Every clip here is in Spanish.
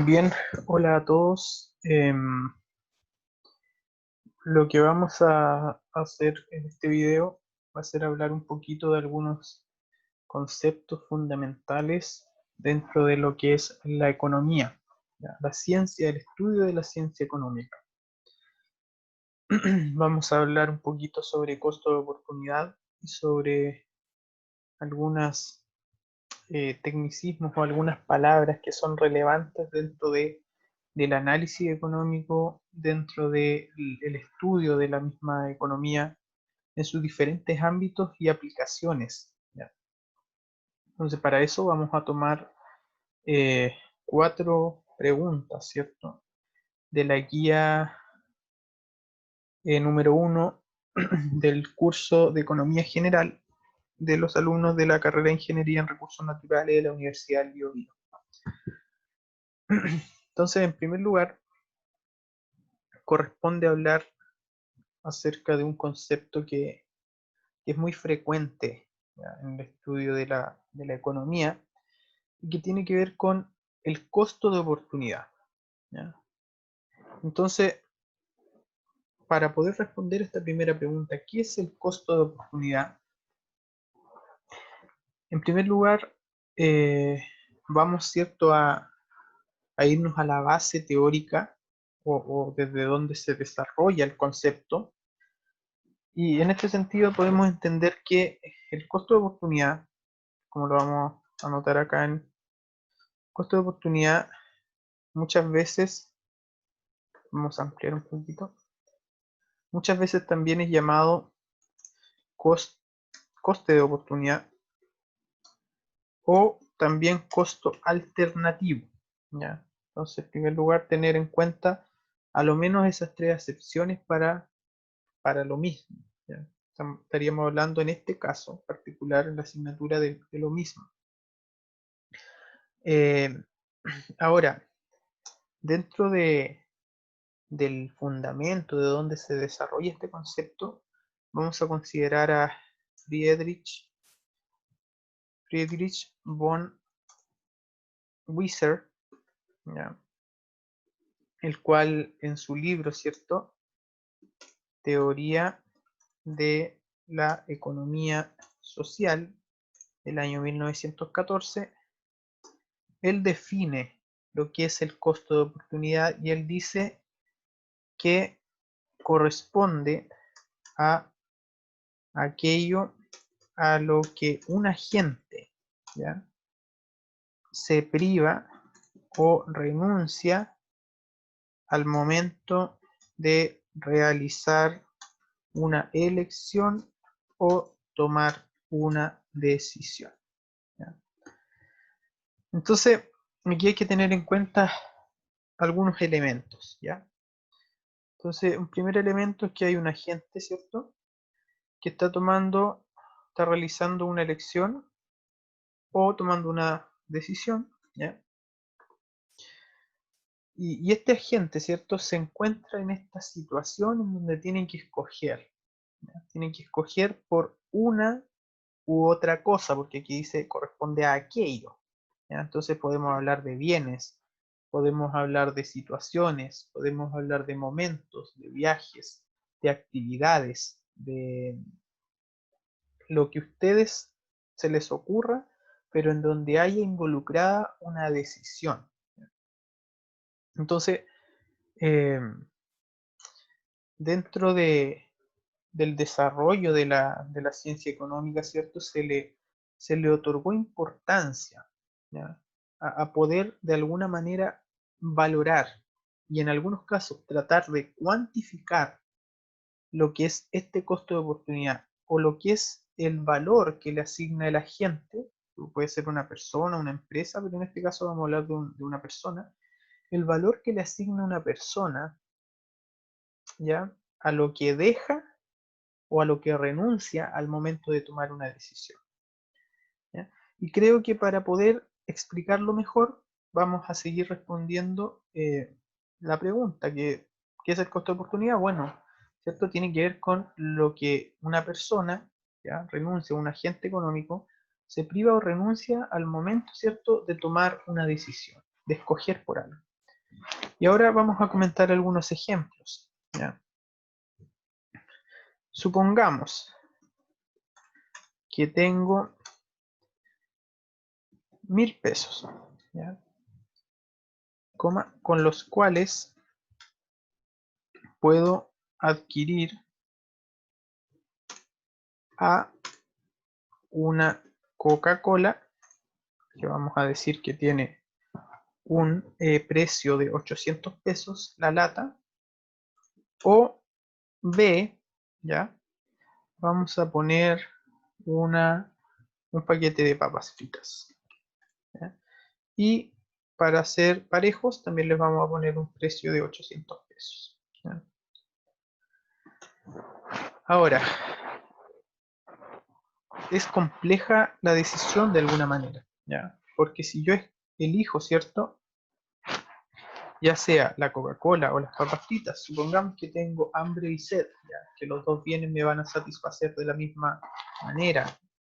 Bien, hola a todos. Lo que vamos a hacer en este video va a ser hablar un poquito de algunos conceptos fundamentales dentro de lo que es la economía, ¿ya? La ciencia, el estudio de la ciencia económica. Vamos a hablar un poquito sobre costo de oportunidad y sobre algunas tecnicismos o algunas palabras que son relevantes dentro del análisis económico, dentro del estudio de la misma economía en sus diferentes ámbitos y aplicaciones, ¿ya? Entonces, para eso vamos a tomar eh, 4 preguntas, ¿cierto? De la guía número 1 del curso de Economía General de los alumnos de la carrera de Ingeniería en Recursos Naturales de la Universidad del Biobío. Entonces, en primer lugar, corresponde hablar acerca de un concepto que es muy frecuente, ¿ya?, en el estudio de la economía y que tiene que ver con el costo de oportunidad, ¿ya? Entonces, para poder responder esta primera pregunta, ¿qué es el costo de oportunidad? En primer lugar, eh, vamos, ¿cierto?, a irnos a la base teórica o desde donde se desarrolla el concepto. Y en este sentido podemos entender que el costo de oportunidad, como lo vamos a notar acá en costo de oportunidad, muchas veces, vamos a ampliar un poquito, muchas veces también es llamado cos- coste de oportunidad o también costo alternativo, ¿ya? Entonces, en primer lugar, tener en cuenta a lo menos esas 3 acepciones para lo mismo, ¿ya? Estaríamos hablando en este caso particular en la asignatura de lo mismo. Eh, Ahora, dentro del fundamento de donde se desarrolla este concepto, vamos a considerar a Friedrich von Wieser, ¿ya?, el cual en su libro, ¿cierto?, Teoría de la Economía Social, del año 1914, él define lo que es el costo de oportunidad y él dice que corresponde a aquello a lo que un agente, ¿ya?, se priva o renuncia al momento de realizar una elección o tomar una decisión, ¿ya? Entonces, aquí hay que tener en cuenta algunos elementos, ¿ya? Entonces, un primer elemento es que hay un agente, ¿cierto?, que está realizando una elección o tomando una decisión, ¿ya? Y este agente, ¿cierto?, se encuentra en esta situación en donde tienen que escoger, ¿ya? Tienen que escoger por una u otra cosa, porque aquí dice corresponde a aquello, ¿ya? Entonces podemos hablar de bienes, podemos hablar de situaciones, podemos hablar de momentos, de viajes, de actividades, de lo que a ustedes se les ocurra, pero en donde haya involucrada una decisión. Entonces, eh, dentro del desarrollo de la ciencia económica, ¿cierto? Se le otorgó importancia, ¿ya?, a poder de alguna manera valorar y en algunos casos tratar de cuantificar lo que es este costo de oportunidad o lo que es el valor que le asigna el agente. Puede ser una persona, una empresa, pero en este caso vamos a hablar de una persona, el valor que le asigna una persona, ¿ya?, a lo que deja o a lo que renuncia al momento de tomar una decisión, ¿ya? Y creo que para poder explicarlo mejor, vamos a seguir respondiendo la pregunta, ¿qué es el costo de oportunidad? Bueno, ¿cierto? Tiene que ver con lo que una persona, ¿ya?, renuncia, un agente económico, se priva o renuncia al momento, ¿cierto?, de tomar una decisión, de escoger por algo, Y ahora vamos a comentar algunos ejemplos, ¿ya? Supongamos que tengo 1000 pesos, ¿ya? Con los cuales puedo adquirir a una Coca-Cola, que vamos a decir que tiene un precio de 800 pesos la lata, o B, ¿ya? Vamos a poner un paquete de papas fritas, ¿ya? Y para ser parejos también les vamos a poner un precio de 800 pesos, ¿ya? Ahora, es compleja la decisión de alguna manera, ¿ya? Porque si yo elijo, ¿cierto? Ya sea la Coca-Cola o las papas fritas, supongamos que tengo hambre y sed, ¿ya? Que los dos bienes me van a satisfacer de la misma manera.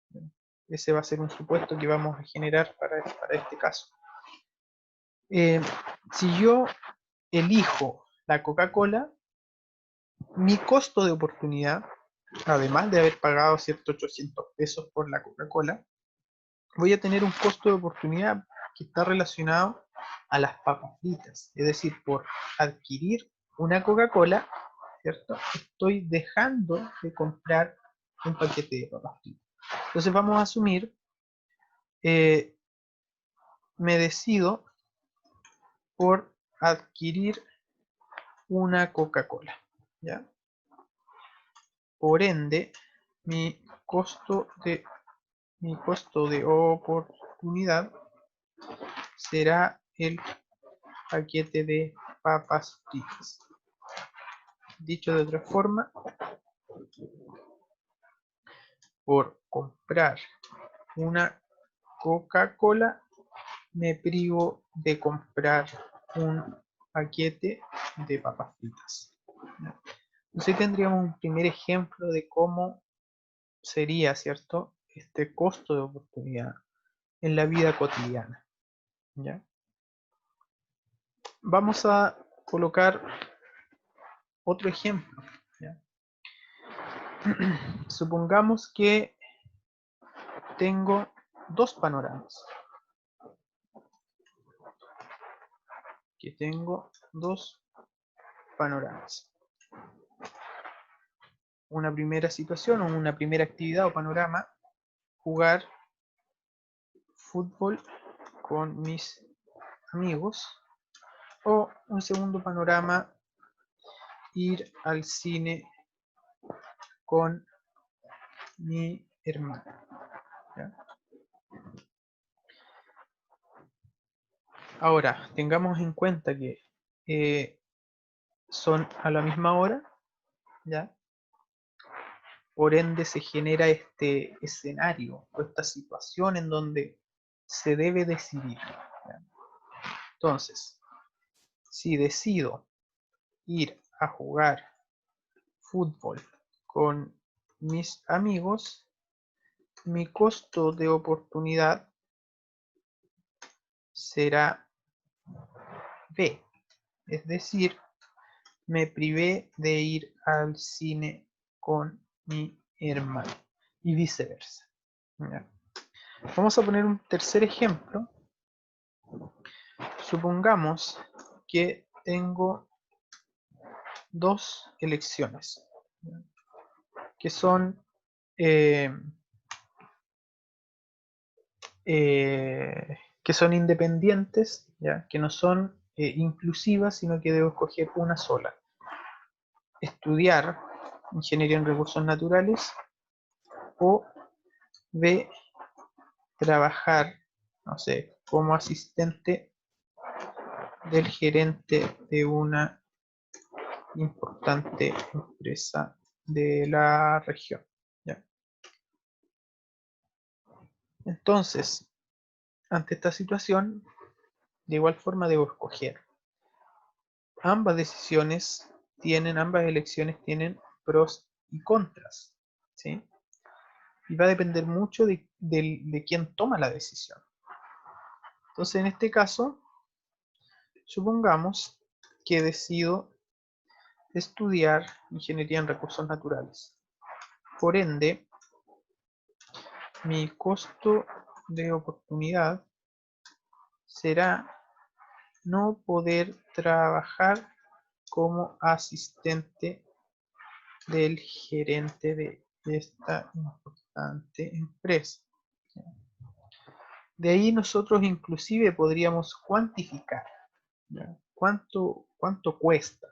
¿Ya? Ese va a ser un supuesto que vamos a generar para este caso. Si yo elijo la Coca-Cola, mi costo de oportunidad, además de haber pagado ciertos 800 pesos por la Coca-Cola, voy a tener un costo de oportunidad que está relacionado a las papas fritas. Es decir, por adquirir una Coca-Cola, ¿cierto? Estoy dejando de comprar un paquete de papas fritas. Entonces vamos a asumir, me decido por adquirir una Coca-Cola, ¿ya? Por ende, mi costo de, mi costo de oportunidad será el paquete de papas fritas. Dicho de otra forma, por comprar una Coca-Cola, me privo de comprar un paquete de papas fritas. Entonces tendríamos un primer ejemplo de cómo sería, ¿cierto?, este costo de oportunidad en la vida cotidiana, ¿ya? Vamos a colocar otro ejemplo, ¿ya? Supongamos que tengo dos panoramas. Que tengo dos panoramas. Una primera situación o una primera actividad o panorama, jugar fútbol con mis amigos. O un segundo panorama, ir al cine con mi hermana, ¿ya? Ahora, tengamos en cuenta que son a la misma hora, ¿ya? Por ende se genera este escenario o esta situación en donde se debe decidir, ¿ya? Entonces, si decido ir a jugar fútbol con mis amigos, mi costo de oportunidad será B, es decir, me privé de ir al cine con mi hermano y viceversa, ¿ya? Vamos a poner un tercer ejemplo. Supongamos que tengo dos elecciones, ¿ya?, que son eh, que son independientes, ¿ya?, que no son inclusivas, sino que debo escoger una sola. Estudiar ingeniería en recursos naturales o B, trabajar, no sé, como asistente del gerente de una importante empresa de la región, ¿ya? Entonces, ante esta situación, de igual forma debo escoger. Ambas elecciones tienen pros y contras, ¿sí? Y va a depender mucho de quién toma la decisión. Entonces, en este caso, Supongamos que decido estudiar ingeniería en recursos naturales. Por ende, mi costo de oportunidad será no poder trabajar como asistente del gerente de esta importante empresa. De ahí nosotros inclusive podríamos cuantificar, ¿ya? ¿Cuánto cuesta?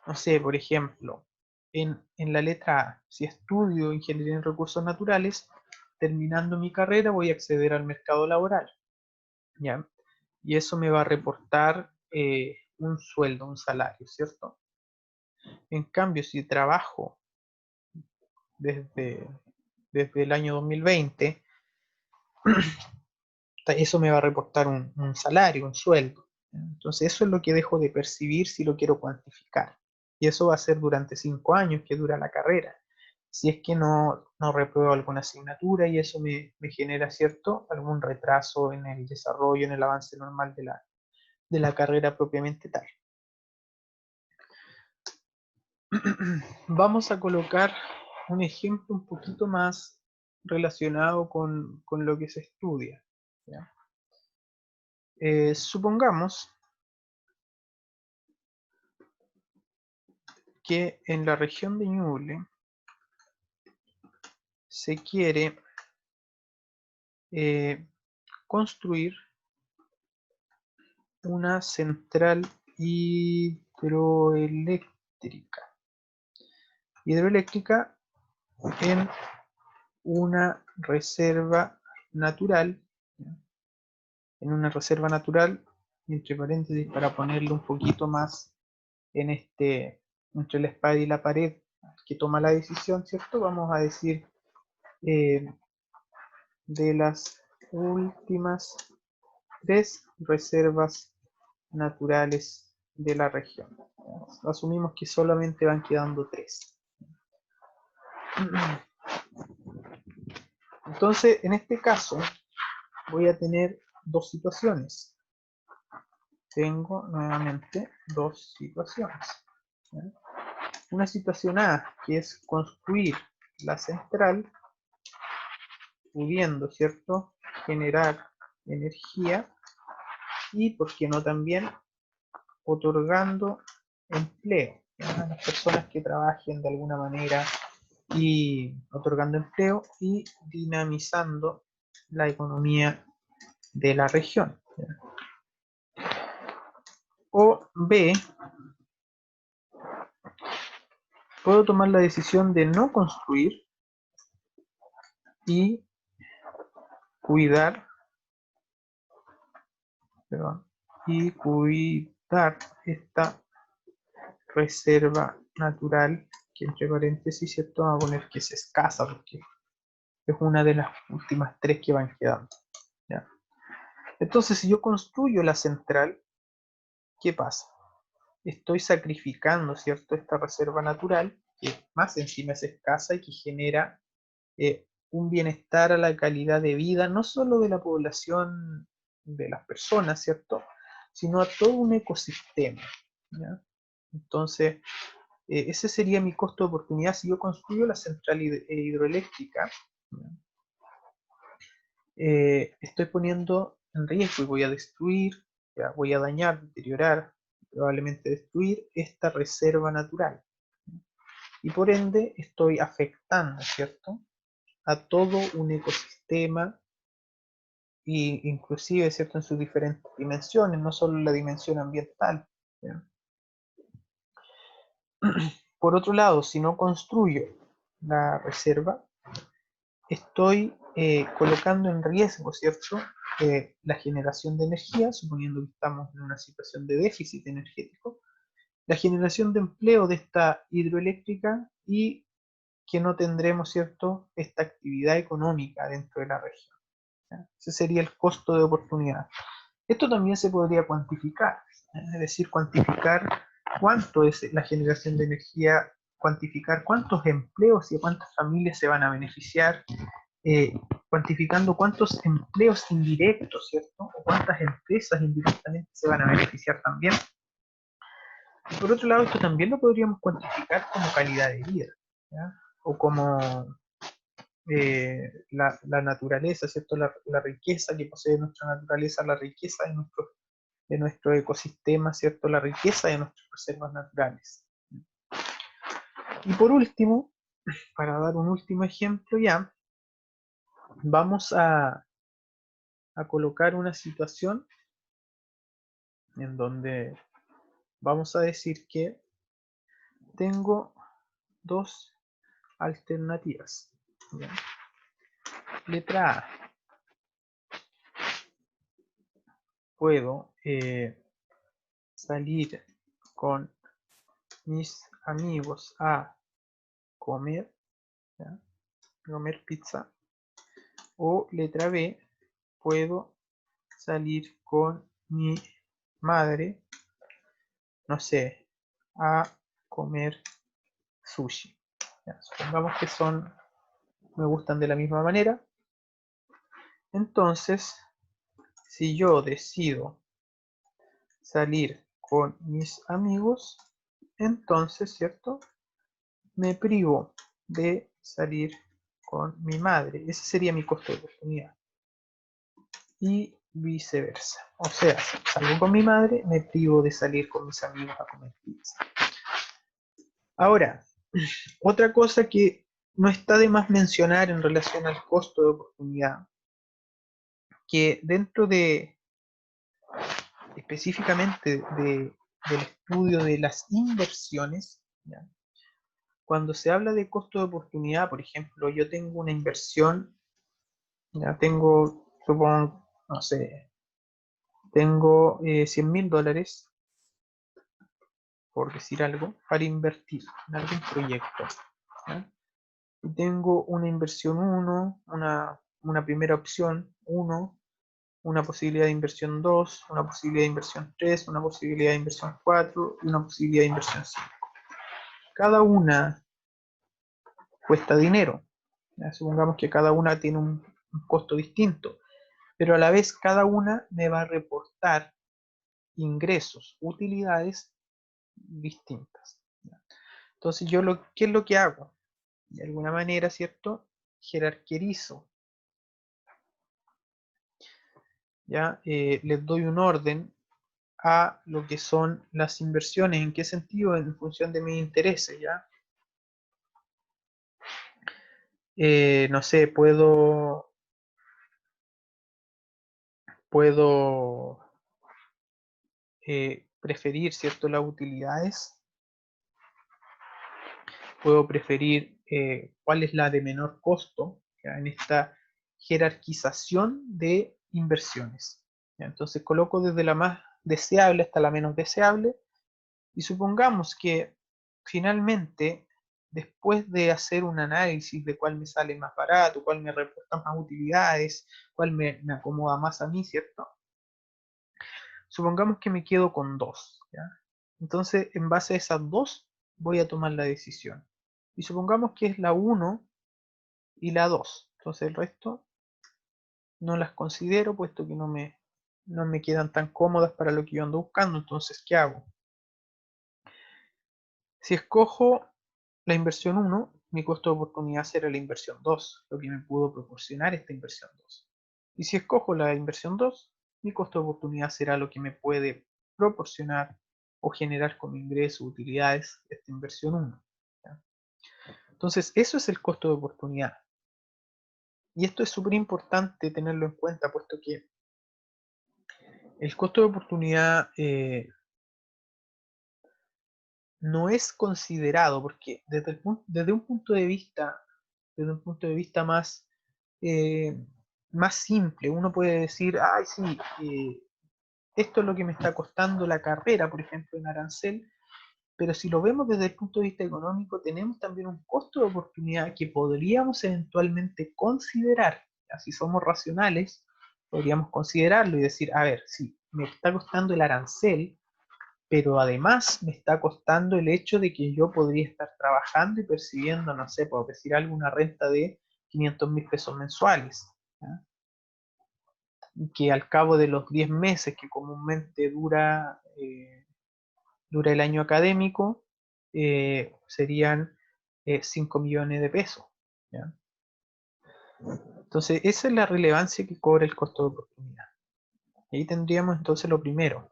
No sé, por ejemplo, en la letra A, si estudio ingeniería en recursos naturales, terminando mi carrera voy a acceder al mercado laboral, ¿ya? Y eso me va a reportar un sueldo, un salario, ¿cierto? En cambio, si trabajo desde el año 2020, eso me va a reportar un salario, un sueldo. Entonces eso es lo que dejo de percibir si lo quiero cuantificar. Y eso va a ser durante 5 años que dura la carrera. Si es que no repruebo alguna asignatura y eso me genera, ¿cierto?, algún retraso en el desarrollo, en el avance normal de la carrera propiamente tal. Vamos a colocar un ejemplo un poquito más relacionado con lo que se estudia, ¿ya? Supongamos que en la región de Ñuble se quiere construir una central hidroeléctrica en una reserva natural, ¿ya? En una reserva natural, entre paréntesis, para ponerle un poquito más en entre la espada y la pared que toma la decisión, ¿cierto? Vamos a decir de las últimas 3 reservas naturales de la región. Asumimos que solamente van quedando 3. Entonces, en este caso, voy a tener 2 situaciones. Tengo nuevamente 2 situaciones, ¿ya? Una situación A, que es construir la central, pudiendo, ¿cierto?, generar energía y, ¿por qué no también otorgando empleo, ¿ya?, a las personas que trabajen de alguna manera y otorgando empleo y dinamizando la economía de la región, ¿ya? O B, puedo tomar la decisión de no construir y cuidar, esta reserva natural, que entre paréntesis, ¿cierto?, vamos a poner que es escasa porque es una de las últimas 3 que van quedando, ¿ya? Entonces, si yo construyo la central, ¿qué pasa? Estoy sacrificando, ¿cierto?, esta reserva natural, que más encima es escasa y que genera un bienestar a la calidad de vida, no solo de la población, de las personas, ¿cierto?, sino a todo un ecosistema, ¿ya? Entonces, ese sería mi costo de oportunidad si yo construyo la central hidroeléctrica, ¿ya? Estoy poniendo en riesgo y voy a destruir, ya, voy a dañar, deteriorar, probablemente destruir esta reserva natural. Y por ende estoy afectando, ¿cierto?, a todo un ecosistema e inclusive, ¿cierto?, en sus diferentes dimensiones, no solo la dimensión ambiental, ¿ya? Por otro lado, si no construyo la reserva, estoy colocando en riesgo, ¿cierto?, la generación de energía, suponiendo que estamos en una situación de déficit energético, la generación de empleo de esta hidroeléctrica y que no tendremos, ¿cierto?, esta actividad económica dentro de la región, ¿ya? Ese sería el costo de oportunidad. Esto también se podría cuantificar, es decir, cuantificar cuánto es la generación de energía, cuantificar cuántos empleos y a cuántas familias se van a beneficiar, cuantificando cuántos empleos indirectos, ¿cierto? O cuántas empresas indirectamente se van a beneficiar también. Y por otro lado, esto también lo podríamos cuantificar como calidad de vida, ¿ya? O como la naturaleza, ¿cierto? La riqueza que posee nuestra naturaleza, la riqueza de nuestro ecosistema, ¿cierto? La riqueza de nuestras reservas naturales. Y por último, para dar un último ejemplo ya, vamos a colocar una situación en donde vamos a decir que tengo dos alternativas, ¿ya? Letra A, puedo salir con mis amigos a comer, ¿ya? Comer pizza. O letra B, puedo salir con mi madre, no sé, a comer sushi. Ya, supongamos que me gustan de la misma manera. Entonces, si yo decido salir con mis amigos, entonces, ¿cierto? Me privo de salir con mi madre. Ese sería mi costo de oportunidad. Y viceversa. O sea, si salgo con mi madre, me privo de salir con mis amigos a comer pizza. Ahora, otra cosa que no está de más mencionar en relación al costo de oportunidad, que dentro de, específicamente del estudio de las inversiones, ¿ya? Cuando se habla de costo de oportunidad, por ejemplo, yo tengo una inversión, ya tengo, supongo, no sé, tengo $100.000, por decir algo, para invertir en algún proyecto, ¿ya? Y tengo una inversión 1, una primera opción 1, una posibilidad de inversión 2, una posibilidad de inversión 3, una posibilidad de inversión 4 y una posibilidad de inversión 5. Cada una cuesta dinero. ¿Ya? Supongamos que cada una tiene un costo distinto, pero a la vez cada una me va a reportar ingresos, utilidades distintas. ¿Ya? Entonces ¿qué es lo que hago? De alguna manera, ¿cierto? Jerarquizo, ¿ya? Les doy un orden a lo que son las inversiones. ¿En qué sentido? En función de mis intereses, ¿ya? No sé, puedo preferir, ¿cierto? Las utilidades. Puedo preferir cuál es la de menor costo, ¿ya? En esta jerarquización de inversiones, ¿ya? Entonces coloco desde la más deseable hasta la menos deseable y supongamos que finalmente, después de hacer un análisis de cuál me sale más barato, cuál me reporta más utilidades, cuál me acomoda más a mí, ¿cierto? Supongamos que me quedo con dos, ¿ya? Entonces, en base a esas dos, voy a tomar la decisión. Y supongamos que es la 1 y la 2. Entonces el resto no las considero, puesto que no me quedan tan cómodas para lo que yo ando buscando. Entonces, ¿qué hago? Si escojo la inversión 1, mi costo de oportunidad será la inversión 2, lo que me pudo proporcionar esta inversión 2. Y si escojo la inversión 2, mi costo de oportunidad será lo que me puede proporcionar o generar como ingreso utilidades esta inversión 1. ¿Ya? Entonces, eso es el costo de oportunidad. Y esto es súper importante tenerlo en cuenta, puesto que el costo de oportunidad no es considerado, porque desde un punto de vista eh, más simple, uno puede decir, ay, sí, esto es lo que me está costando la carrera, por ejemplo, en arancel, pero si lo vemos desde el punto de vista económico, tenemos también un costo de oportunidad que podríamos eventualmente considerar. Si somos racionales, podríamos considerarlo y decir, a ver, sí, me está costando el arancel, pero además me está costando el hecho de que yo podría estar trabajando y percibiendo, no sé, por decir algo, una renta de 500.000 pesos mensuales, ¿ya? Que al cabo de los 10 meses que comúnmente dura el año académico, serían 5 millones de pesos, ¿ya? Entonces, esa es la relevancia que cobra el costo de oportunidad. Ahí tendríamos entonces lo primero.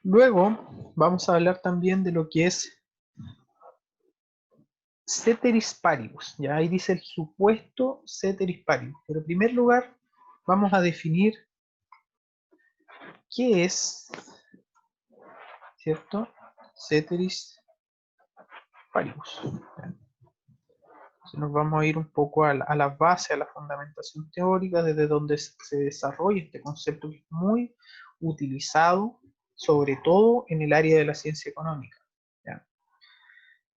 Luego, vamos a hablar también de lo que es ceteris paribus. Ya ahí dice el supuesto ceteris paribus. Pero en primer lugar, vamos a definir qué es, ¿cierto? Ceteris paribus. Entonces nos vamos a ir un poco a la base, a la fundamentación teórica, desde donde se desarrolla este concepto que es muy utilizado, sobre todo en el área de la ciencia económica, ¿ya?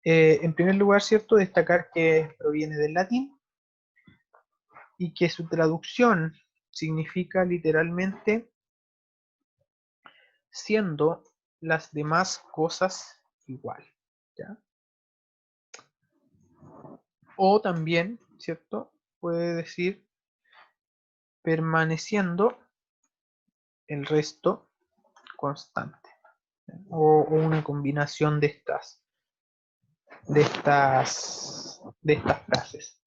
En primer lugar, ¿cierto? Destacar que proviene del latín y que su traducción significa literalmente siendo las demás cosas igual, ¿ya? O también, ¿cierto? Puede decir permaneciendo el resto constante, ¿ya? O una combinación de estas frases,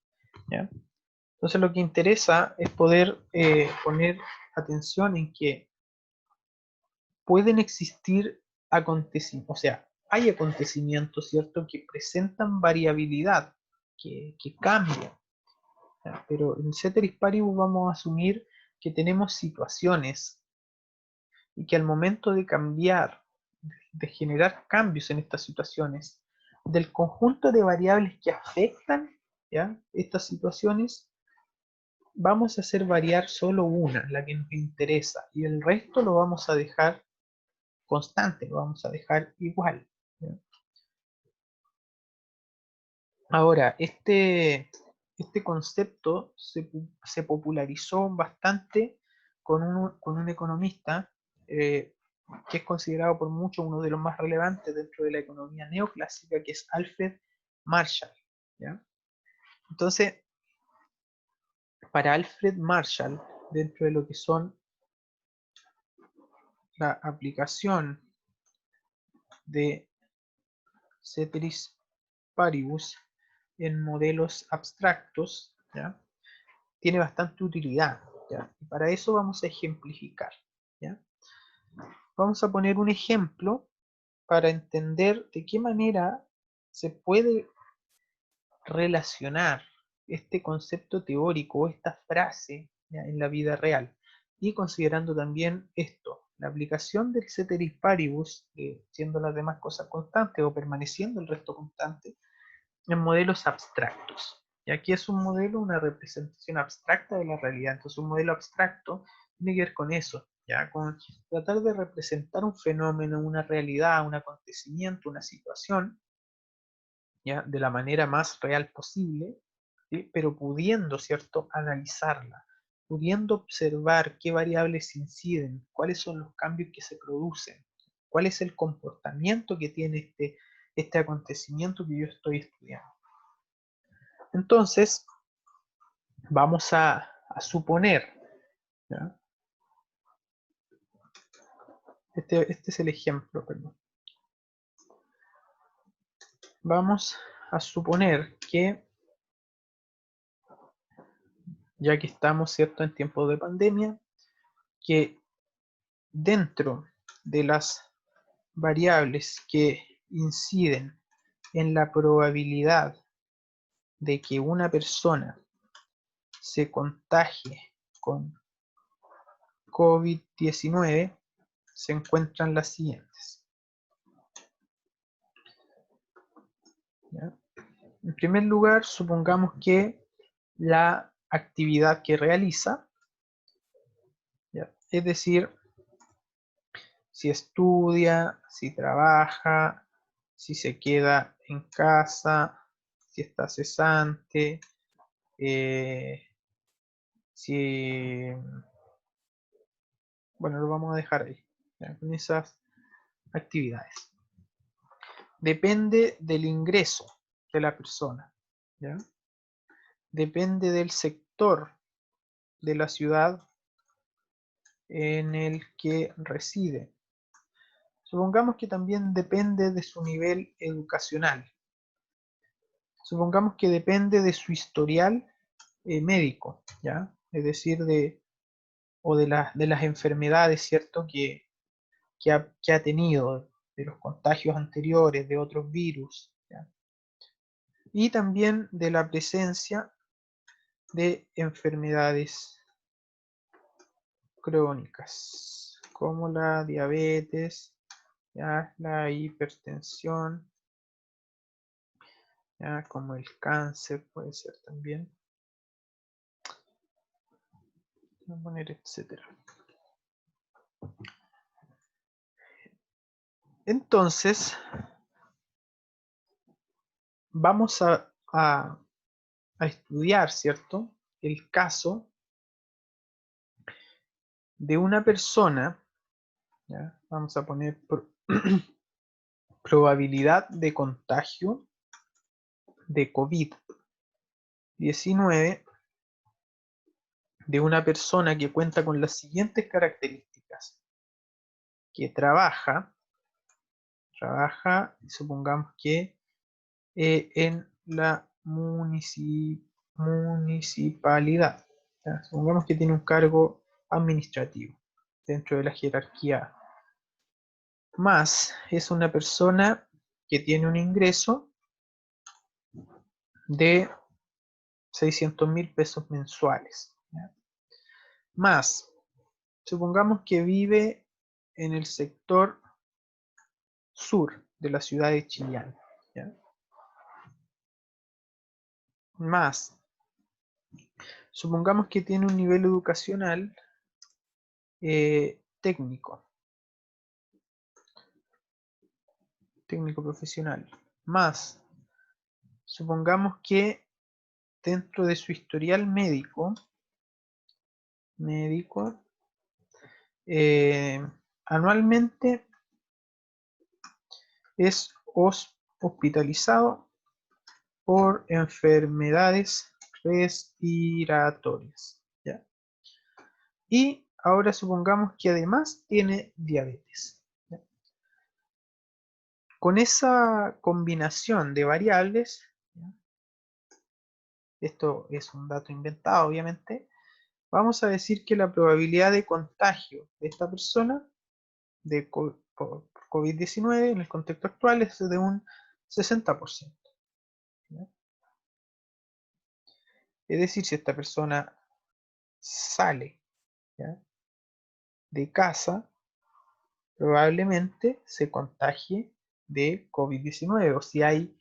¿ya? Entonces lo que interesa es poder poner atención en que pueden existir acontecimientos, o sea, hay acontecimientos, ¿cierto?, que presentan variabilidad, que cambian, ¿ya? Pero en ceteris paribus vamos a asumir que tenemos situaciones y que al momento de cambiar, de generar cambios en estas situaciones, del conjunto de variables que afectan, ¿ya?, estas situaciones, vamos a hacer variar solo una, la que nos interesa, y el resto lo vamos a dejar constante, lo vamos a dejar igual, ¿ya? Ahora, este concepto se popularizó bastante con un economista que es considerado por muchos uno de los más relevantes dentro de la economía neoclásica, que es Alfred Marshall, ¿ya? Entonces, para Alfred Marshall, dentro de lo que son la aplicación de ceteris paribus en modelos abstractos, ¿ya?, tiene bastante utilidad, ¿ya? Y para eso vamos a ejemplificar, ¿ya? Vamos a poner un ejemplo para entender de qué manera se puede relacionar este concepto teórico, esta frase, ¿ya?, en la vida real. Y considerando también esto, la aplicación del ceteris paribus, siendo las demás cosas constantes o permaneciendo el resto constante, en modelos abstractos. Y aquí es un modelo, una representación abstracta de la realidad. Entonces un modelo abstracto tiene que ver con eso, ¿ya?, con tratar de representar un fenómeno, una realidad, un acontecimiento, una situación, ¿ya?, de la manera más real posible, ¿sí?, pero pudiendo, ¿cierto?, analizarla, pudiendo observar qué variables inciden, cuáles son los cambios que se producen, cuál es el comportamiento que tiene este acontecimiento que yo estoy estudiando. Entonces, vamos a suponer, ¿ya? Este es el ejemplo, perdón. Vamos a suponer que, ya que estamos, ¿cierto?, en tiempos de pandemia, que dentro de las variables que inciden en la probabilidad de que una persona se contagie con COVID-19 se encuentran las siguientes, ¿ya? En primer lugar, supongamos que la actividad que realiza, ¿ya?, es decir, si estudia, si trabaja, si se queda en casa, si está cesante, si, bueno, lo vamos a dejar ahí, ¿ya?, con esas actividades. Depende del ingreso de la persona, ¿ya? depende del sector de la ciudad en el que reside. Supongamos que también depende de su nivel educacional. Supongamos que depende de su historial médico, ¿ya? Es decir, o de las enfermedades, ¿cierto? Que ha tenido, de los contagios anteriores, de otros virus, ¿ya? Y también de la presencia de enfermedades crónicas, como la diabetes, ¿ya? La hipertensión, ¿ya? Como el cáncer puede ser también, voy a poner etcétera. Entonces, vamos a estudiar, ¿cierto? El caso de una persona, ¿ya? Vamos a poner probabilidad de contagio de COVID-19 de una persona que cuenta con las siguientes características: que trabaja, supongamos que en la municipalidad, ¿ya? Supongamos que tiene un cargo administrativo dentro de la jerarquía, más es una persona que tiene un ingreso de 600.000 pesos mensuales, ¿ya? Más, supongamos que vive en el sector sur de la ciudad de Chillán, ¿ya? Más, supongamos que tiene un nivel educacional técnico profesional. Más, supongamos que dentro de su historial médico, anualmente es hospitalizado por enfermedades respiratorias, ¿ya? Y ahora supongamos que además tiene diabetes, ¿ya? Con esa combinación de variables, ¿ya? Esto es un dato inventado obviamente, vamos a decir que la probabilidad de contagio de esta persona de COVID-19 en el contexto actual es de un 60%, ¿ya? Es decir, si esta persona sale, ¿ya?, de casa, probablemente se contagie de COVID-19. O si hay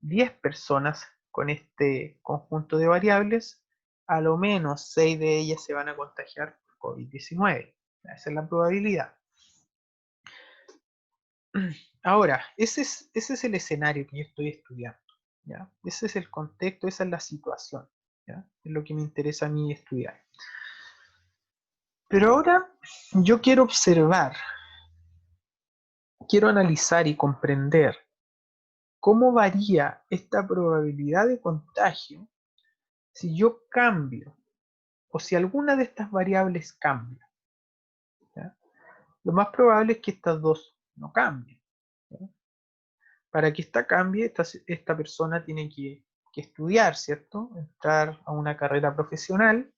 10 personas con este conjunto de variables, a lo menos 6 de ellas se van a contagiar por COVID-19. Esa es la probabilidad. Ahora, ese es el escenario que yo estoy estudiando, ¿ya? Ese es el contexto, esa es la situación, ¿ya? Es lo que me interesa a mí estudiar. Pero ahora yo quiero observar, quiero analizar y comprender cómo varía esta probabilidad de contagio si yo cambio o si alguna de estas variables cambia, ¿ya? Lo más probable es que estas dos no cambien, ¿ya? Para que esta cambie, esta persona tiene que estudiar, ¿cierto? Entrar a una carrera profesional.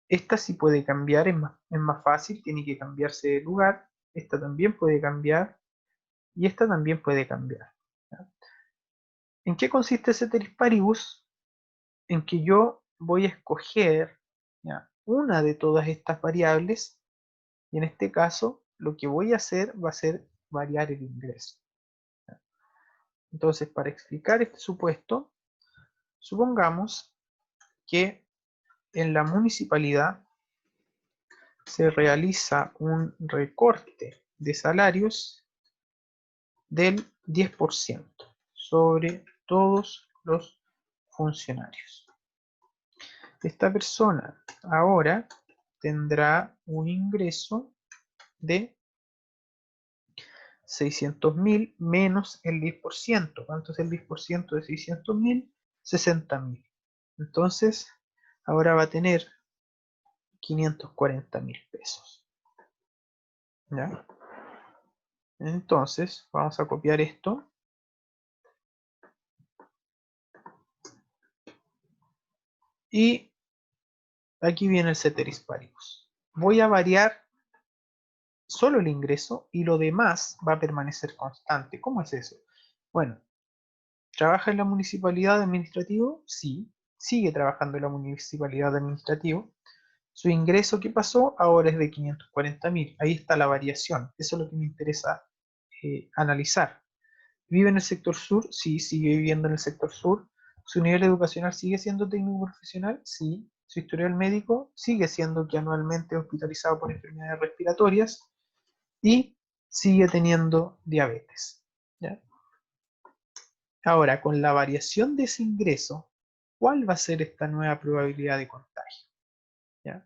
Esta sí puede cambiar, es más fácil, tiene que cambiarse de lugar. Esta también puede cambiar y esta también puede cambiar, ¿ya? ¿En qué consiste ceteris paribus? En que yo voy a escoger, ¿ya?, una de todas estas variables y en este caso lo que voy a hacer va a ser variar el ingreso, ¿ya? Entonces, para explicar este supuesto, supongamos que en la municipalidad se realiza un recorte de salarios del 10% sobre todos los funcionarios. Esta persona ahora tendrá un ingreso de 600.000 menos el 10%. ¿Cuánto es el 10% de 600.000? 60.000. Entonces, ahora va a tener 540.000 pesos. ¿Ya? Entonces, vamos a copiar esto. Y aquí viene el ceteris paribus. Voy a variar solo el ingreso y lo demás va a permanecer constante. ¿Cómo es eso? Bueno, ¿trabaja en la municipalidad de administrativo? Sí, sigue trabajando en la municipalidad de administrativo. Su ingreso, ¿qué pasó? Ahora es de 540.000. Ahí está la variación. Eso es lo que me interesa analizar. ¿Vive en el sector sur? Sí, sigue viviendo en el sector sur. ¿Su nivel educacional sigue siendo técnico profesional? Sí. ¿Su historial médico? Sigue siendo que anualmente es hospitalizado por enfermedades respiratorias y sigue teniendo diabetes. ¿Ya? Ahora, con la variación de ese ingreso, ¿cuál va a ser esta nueva probabilidad de contagio? ¿Ya?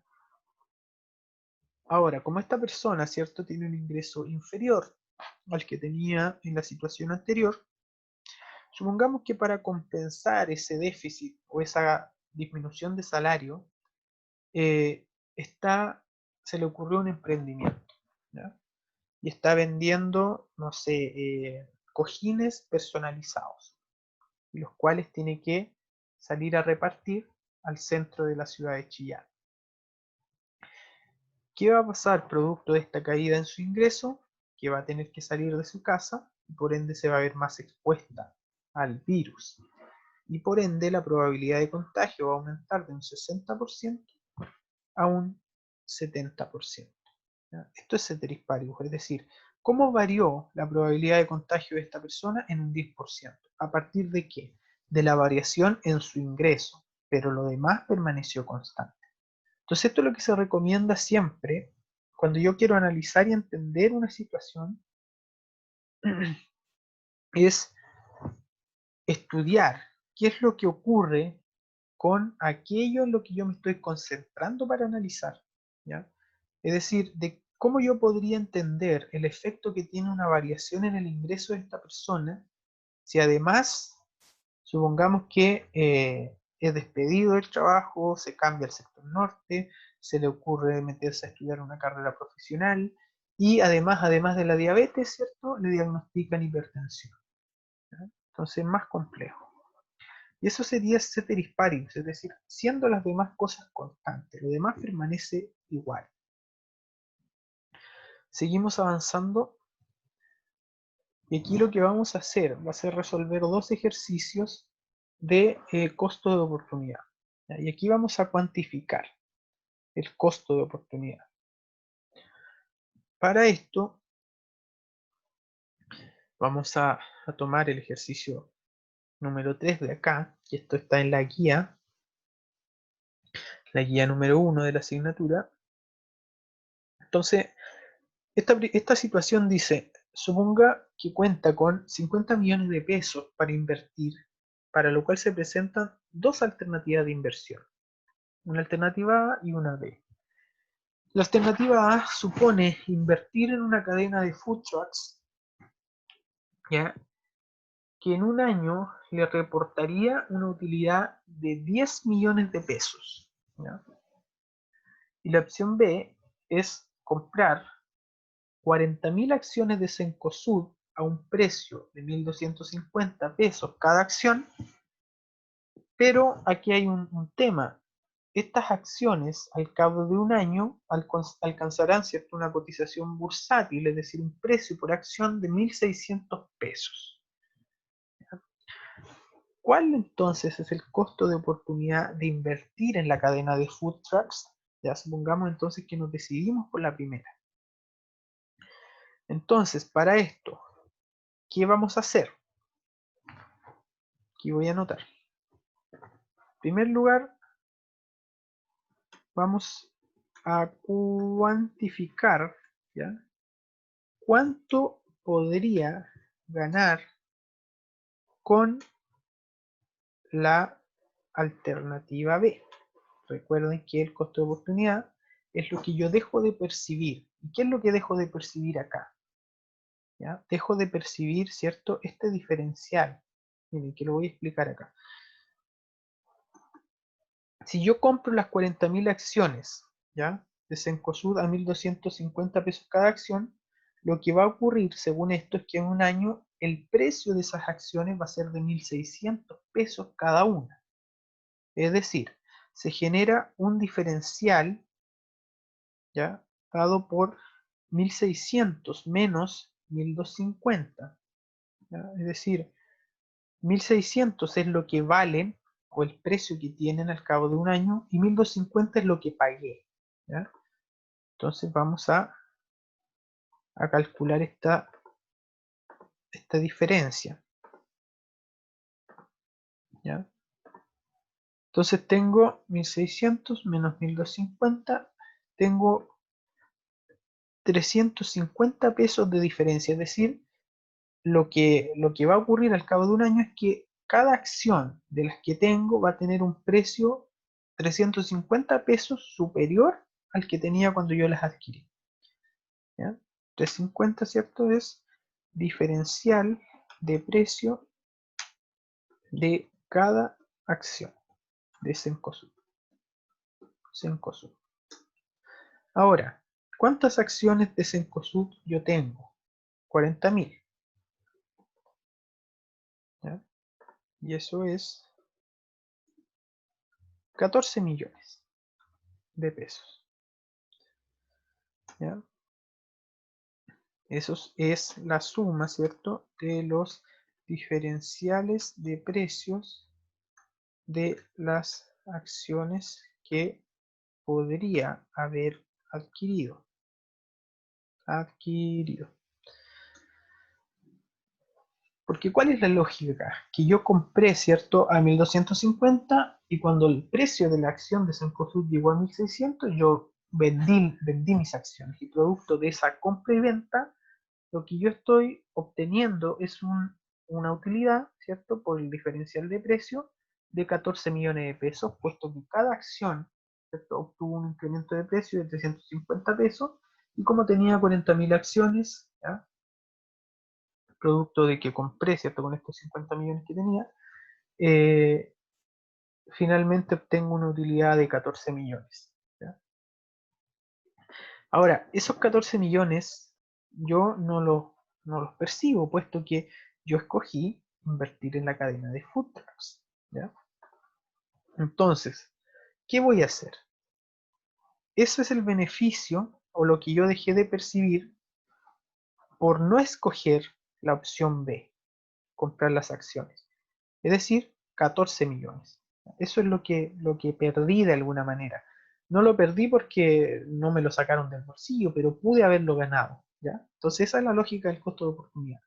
Ahora, como esta persona, ¿cierto?, tiene un ingreso inferior al que tenía en la situación anterior, supongamos que para compensar ese déficit o esa disminución de salario, eh, está, se le ocurrió un emprendimiento, ¿ya? Y está vendiendo, no sé, cojines personalizados, los cuales tiene que salir a repartir al centro de la ciudad de Chillán. ¿Qué va a pasar producto de esta caída en su ingreso? Que va a tener que salir de su casa y por ende se va a ver más expuesta al virus. Y por ende la probabilidad de contagio va a aumentar de un 60% a un 70%. ¿Ya? Esto es ceteris paribus, es decir, ¿cómo varió la probabilidad de contagio de esta persona en un 10%? ¿A partir de qué? De la variación en su ingreso, pero lo demás permaneció constante. Entonces esto es lo que se recomienda siempre cuando yo quiero analizar y entender una situación, es estudiar qué es lo que ocurre con aquello en lo que yo me estoy concentrando para analizar, ¿ya? Es decir, de cómo yo podría entender el efecto que tiene una variación en el ingreso de esta persona si además, supongamos que es despedido del trabajo, se cambia al sector norte, se le ocurre meterse a estudiar una carrera profesional y además de la diabetes, ¿cierto?, le diagnostican hipertensión, ¿ya? Entonces es más complejo. Y eso sería ceteris paribus, es decir, siendo las demás cosas constantes, lo demás permanece igual. Seguimos avanzando y aquí lo que vamos a hacer va a ser resolver dos ejercicios de costo de oportunidad. ¿Ya? Y aquí vamos a cuantificar el costo de oportunidad. Para esto vamos a tomar el ejercicio número 3 de acá, que esto está en la guía número 1 de la asignatura. Entonces, esta situación dice, suponga que cuenta con 50 millones de pesos para invertir, para lo cual se presentan dos alternativas de inversión, una alternativa A y una B. La alternativa A supone invertir en una cadena de food trucks, ¿ya?, que en un año le reportaría una utilidad de 10 millones de pesos, ¿ya? Y la opción B es comprar 40.000 acciones de Cencosud a un precio de 1.250 pesos cada acción, pero aquí hay un tema. Estas acciones al cabo de un año alcanzarán, ¿cierto?, una cotización bursátil, es decir, un precio por acción de 1.600 pesos. ¿Cuál entonces es el costo de oportunidad de invertir en la cadena de food trucks? Ya supongamos entonces que nos decidimos por la primera. Entonces, para esto, ¿qué vamos a hacer? Aquí voy a anotar. En primer lugar, vamos a cuantificar, ¿ya?, cuánto podría ganar con la alternativa B. Recuerden que el costo de oportunidad es lo que yo dejo de percibir. ¿Y qué es lo que dejo de percibir acá? ¿Ya? Dejo de percibir, ¿cierto?, este diferencial. Miren, que lo voy a explicar acá. si yo compro las 40.000 acciones, ¿ya? De Cencosud a 1.250 pesos cada acción, lo que va a ocurrir, según esto, es que en un año el precio de esas acciones va a ser de 1.600 pesos cada una. Es decir, se genera un diferencial, ¿ya? Dado por 1.600 menos 1.250, ¿ya? Es decir, 1.600 es lo que valen o el precio que tienen al cabo de un año y 1.250 es lo que pagué, ¿ya? Entonces vamos a calcular esta diferencia, ¿ya? Entonces tengo 1.600 menos 1.250, tengo 350 pesos de diferencia, es decir, lo que va a ocurrir al cabo de un año es que cada acción de las que tengo va a tener un precio 350 pesos superior al que tenía cuando yo las adquirí, ¿ya? 350, ¿cierto? Es diferencial de precio de cada acción de Cencosud. Ahora, ¿cuántas acciones de Cencosud yo tengo? 40.000, ¿ya? Y eso es 14 millones de pesos, ¿ya? Eso es la suma, ¿cierto? De los diferenciales de precios de las acciones que podría haber adquirido. Porque ¿cuál es la lógica? Que yo compré, ¿cierto? A 1.250 y cuando el precio de la acción de Cencosud llegó a 1.600, yo vendí mis acciones y producto de esa compra y venta, lo que yo estoy obteniendo es una utilidad, ¿cierto? Por el diferencial de precio de 14 millones de pesos, puesto que cada acción, ¿cierto? Obtuvo un incremento de precio de 350 pesos y como tenía 40.000 acciones, ¿ya? Producto de que compré, ¿cierto? Con estos 50 millones que tenía, eh, finalmente obtengo una utilidad de 14 millones, ¿ya? Ahora, esos 14 millones yo no los percibo, puesto que yo escogí invertir en la cadena de food trucks, ¿ya? Entonces, ¿qué voy a hacer? Eso es el beneficio o lo que yo dejé de percibir por no escoger la opción B, comprar las acciones. Es decir, 14 millones. Eso es lo que perdí de alguna manera. No lo perdí porque no me lo sacaron del bolsillo, pero pude haberlo ganado, ¿ya? Entonces esa es la lógica del costo de oportunidad.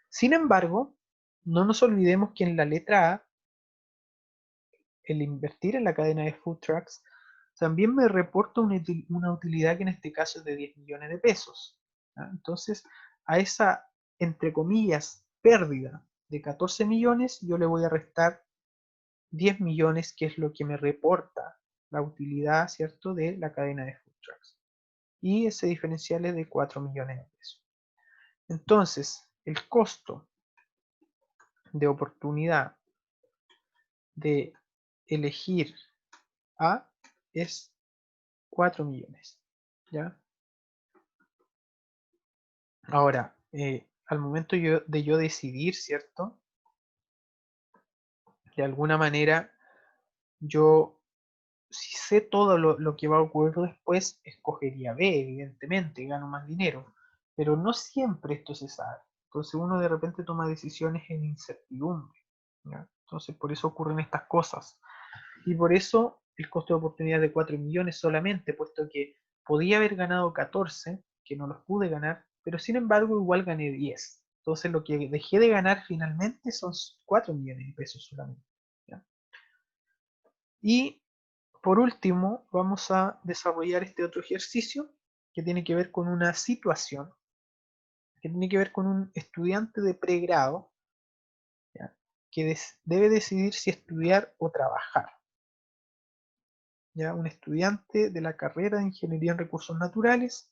Sin embargo, no nos olvidemos que en la letra A, el invertir en la cadena de food trucks también me reporta una utilidad que en este caso es de 10 millones de pesos, ¿ya? Entonces, a esa, entre comillas, pérdida de 14 millones, yo le voy a restar 10 millones, que es lo que me reporta la utilidad, ¿cierto?, de la cadena de food trucks. Y ese diferencial es de 4 millones de pesos. Entonces, el costo de oportunidad de elegir A es 4 millones, ¿ya? Ahora, al momento de yo decidir, ¿cierto? De alguna manera, yo, si sé todo lo que va a ocurrir después, escogería B, evidentemente, gano más dinero. Pero no siempre esto se sabe. Entonces uno de repente toma decisiones en incertidumbre, ¿ya? Entonces por eso ocurren estas cosas. Y por eso el costo de oportunidad de 4 millones solamente, puesto que podía haber ganado 14, que no los pude ganar, pero sin embargo igual gané 10. Entonces lo que dejé de ganar finalmente son 4 millones de pesos solamente, ¿ya? Y por último, vamos a desarrollar este otro ejercicio que tiene que ver con una situación, que tiene que ver con un estudiante de pregrado, ¿ya? Que debe decidir si estudiar o trabajar. ¿Ya? Un estudiante de la carrera de Ingeniería en Recursos Naturales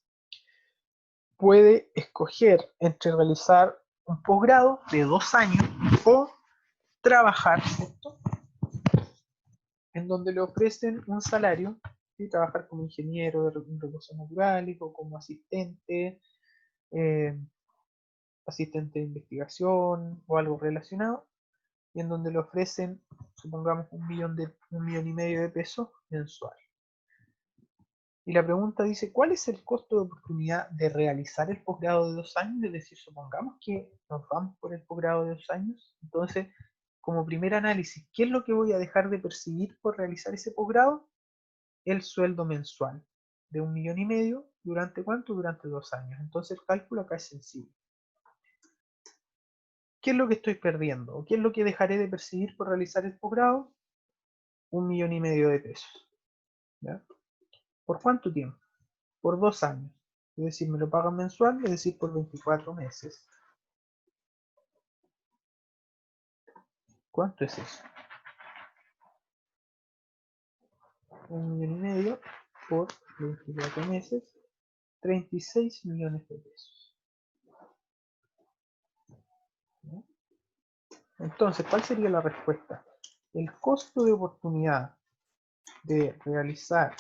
puede escoger entre realizar un posgrado de 2 años o trabajar, ¿cierto?, en donde le ofrecen un salario y trabajar como ingeniero de recursos naturales o como eh, asistente de investigación o algo relacionado, y en donde le ofrecen, supongamos, 1,5 millones de pesos mensual. Y la pregunta dice, ¿cuál es el costo de oportunidad de realizar el posgrado de 2 años? Es decir, supongamos que nos vamos por el posgrado de 2 años. Entonces, como primer análisis, ¿qué es lo que voy a dejar de percibir por realizar ese posgrado? El sueldo mensual de 1,5 millones. ¿Durante cuánto? Durante 2 años. Entonces el cálculo acá es sencillo. ¿Qué es lo que estoy perdiendo? ¿O qué es lo que dejaré de percibir por realizar el posgrado? 1,5 millones de pesos. ¿Ya? ¿Por cuánto tiempo? Por 2 años. Es decir, me lo pagan mensual, es decir, por 24 meses. ¿Cuánto es eso? 1,5 millones por 24 meses, 36 millones de pesos. ¿No? Entonces, ¿cuál sería la respuesta? El costo de oportunidad de realizar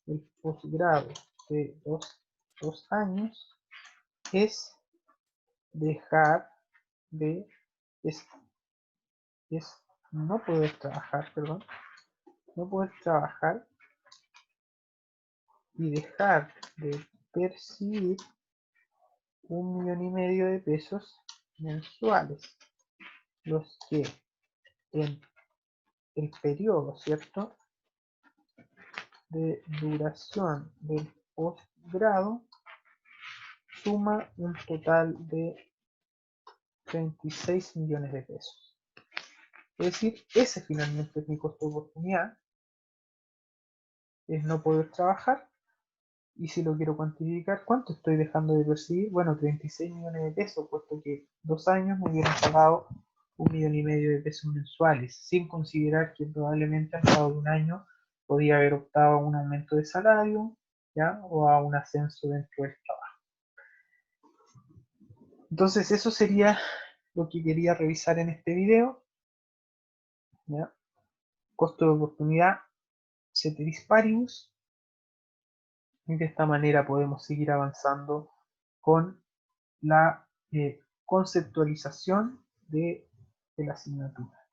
el posgrado de 2 años es dejar de, es, es no poder trabajar, perdón, no poder trabajar y dejar de percibir 1,5 millones de pesos mensuales, los que en el periodo, ¿cierto?, de duración del posgrado suma un total de 36 millones de pesos. Es decir, ese finalmente es mi costo de oportunidad, es no poder trabajar. Y si lo quiero cuantificar, ¿cuánto estoy dejando de percibir? Bueno, 36 millones de pesos, puesto que 2 años me hubieran pagado 1,5 millones de pesos mensuales, sin considerar que probablemente al cabo de un año podía haber optado a un aumento de salario, ¿ya? O a un ascenso dentro del trabajo. Entonces eso sería lo que quería revisar en este video, ¿ya? Costo de oportunidad, ceteris paribus, y de esta manera podemos seguir avanzando con la conceptualización de la asignatura.